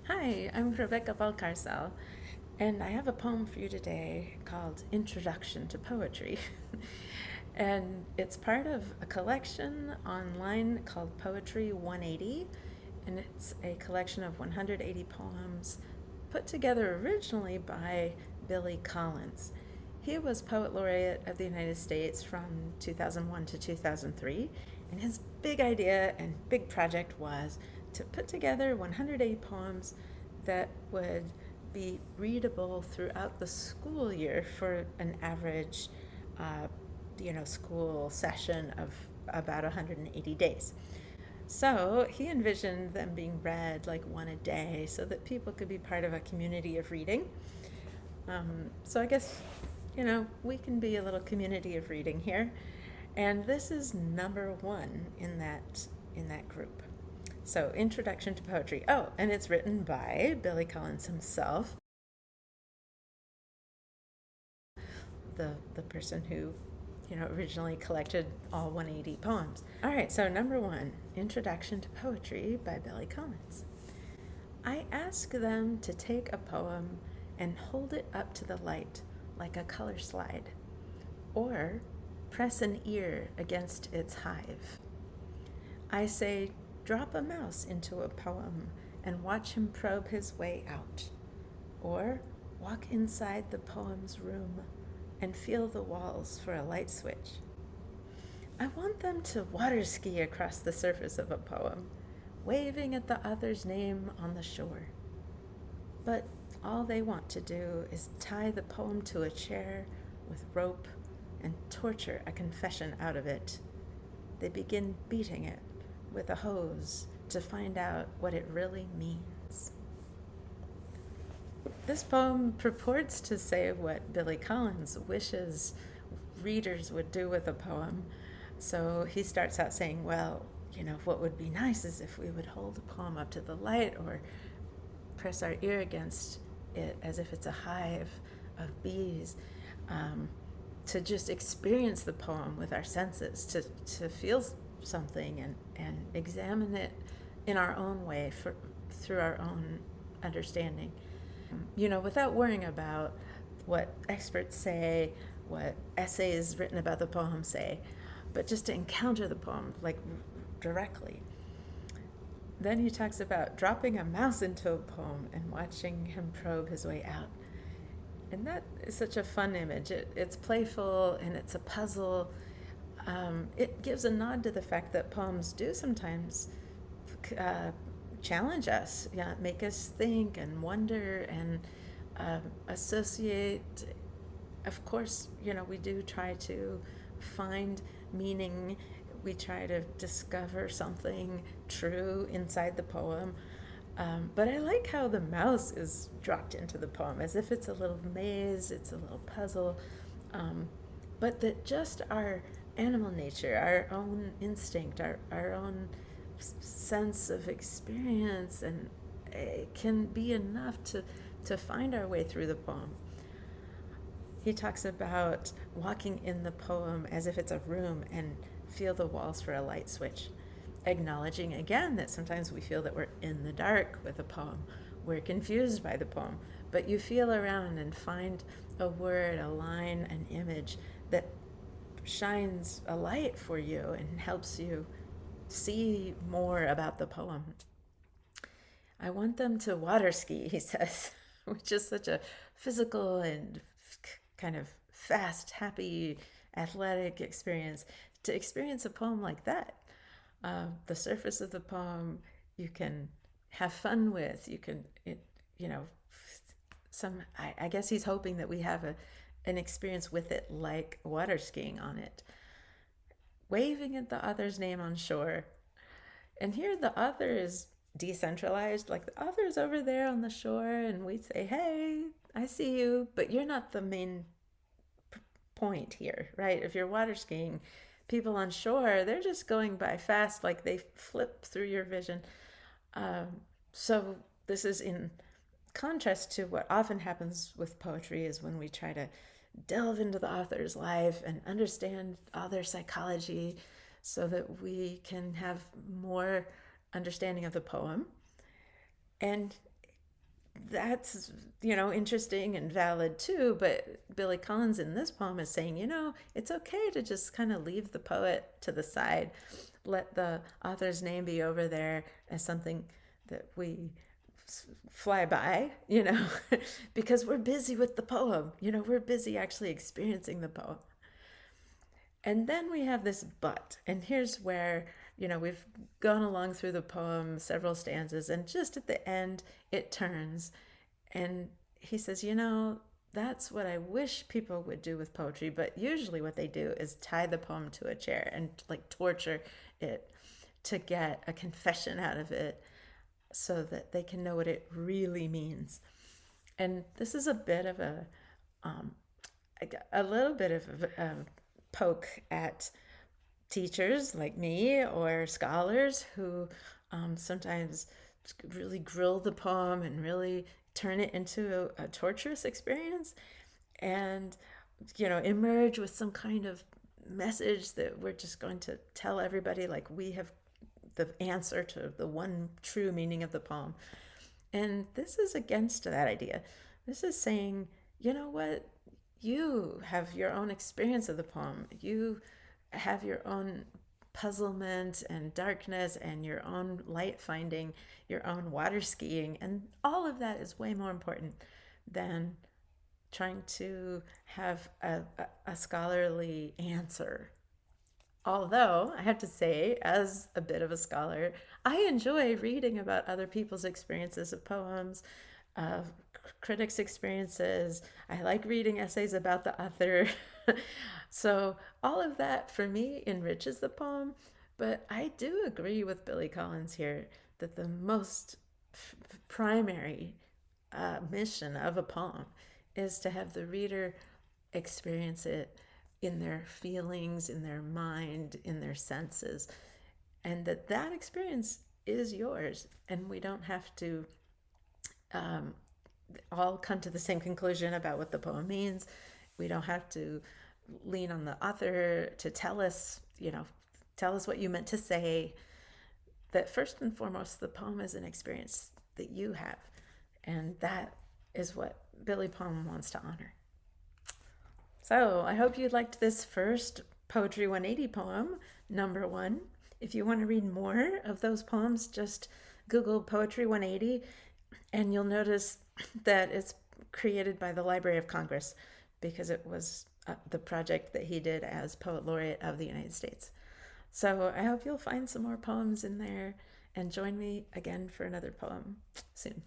Hi, I'm Rebecca Balcarcel, and I have a poem for you today called Introduction to Poetry. And it's part of a collection online called Poetry 180, and it's a collection of 180 poems put together originally by Billy Collins. He was Poet Laureate of the United States from 2001 to 2003, and his big idea and big project was to put together 180 poems that would be readable throughout the school year for an average, uh, school session of about 180 days. So he envisioned them being read like one a day so that people could be part of a community of reading. So I guess, we can be a little community of reading here. And this is number one in that group. So Introduction to Poetry. Oh, and it's written by Billy Collins himself, the person who originally collected all 180 poems. All right, so number one, Introduction to Poetry by Billy Collins. I ask them to take a poem and hold it up to the light like a color slide, or press an ear against its hive. I say, drop a mouse into a poem and watch him probe his way out, or walk inside the poem's room and feel the walls for a light switch. I want them to water ski across the surface of a poem, waving at the author's name on the shore. But all they want to do is tie the poem to a chair with rope and torture a confession out of it. They begin beating it with a hose to find out what it really means. This poem purports to say what Billy Collins wishes readers would do with a poem. So he starts out saying, well, what would be nice is if we would hold the poem up to the light or press our ear against it as if it's a hive of bees, to just experience the poem with our senses, to feel something and examine it in our own way through our own understanding. Without worrying about what experts say, what essays written about the poem say, but just to encounter the poem like directly. Then he talks about dropping a mouse into a poem and watching him probe his way out. And that is such a fun image. It's playful and it's a puzzle. It gives a nod to the fact that poems do sometimes uh, challenge us, yeah, make us think and wonder and associate. Of course, we do try to find meaning. We try to discover something true inside the poem. But I like how the mouse is dropped into the poem as if it's a little maze, it's a little puzzle. But that just our animal nature, our own instinct, our own sense of experience, and it can be enough to find our way through the poem. He talks about walking in the poem as if it's a room and feel the walls for a light switch, acknowledging again that sometimes we feel that we're in the dark with a poem. We're confused by the poem, but you feel around and find a word, a line, an image that shines a light for you and helps you see more about the poem. I want them to water ski, he says, which is such a physical and kind of fast, happy, athletic experience. To experience a poem like that, the surface of the poem you can have fun with. You can, you know, I guess he's hoping that we have an experience with it like water skiing on it, waving at the author's name on shore. And here the author is decentralized, like the author's over there on the shore, and we say, hey, I see you, but you're not the main point here, right? If you're water skiing, people on shore, they're just going by fast, like they flip through your vision. So this is in contrast to what often happens with poetry, is when we try to delve into the author's life and understand all their psychology so that we can have more understanding of the poem. And that's, interesting and valid too. But Billy Collins in this poem is saying, it's okay to just kind of leave the poet to the side, let the author's name be over there as something that we fly by, because we're busy with the poem. We're busy actually experiencing the poem. And then we have this but, and here's where, we've gone along through the poem several stanzas, and just at the end, it turns. And he says, that's what I wish people would do with poetry, but usually what they do is tie the poem to a chair and like torture it to get a confession out of it so that they can know what it really means. And this is a bit of a little bit of a poke at teachers like me or scholars who sometimes really grill the poem and really turn it into a torturous experience and, emerge with some kind of message that we're just going to tell everybody like we have the answer to the one true meaning of the poem. And this is against that idea. This is saying, you know what? You have your own experience of the poem. You have your own puzzlement and darkness and your own light finding, your own water skiing. And all of that is way more important than trying to have a scholarly answer. Although, I have to say, as a bit of a scholar, I enjoy reading about other people's experiences of poems, of critics' experiences. I like reading essays about the author. So all of that for me enriches the poem. But I do agree with Billy Collins here that the most primary mission of a poem is to have the reader experience it in their feelings, in their mind, in their senses, and that experience is yours. And we don't have to all come to the same conclusion about what the poem means. We don't have to lean on the author to tell us, tell us what you meant to say. That first and foremost, the poem is an experience that you have. And that is what Billy Poem wants to honor. So I hope you liked this first Poetry 180 poem, number 1. If you want to read more of those poems, just Google Poetry 180 and you'll notice that it's created by the Library of Congress because it was the project that he did as Poet Laureate of the United States. So I hope you'll find some more poems in there and join me again for another poem soon.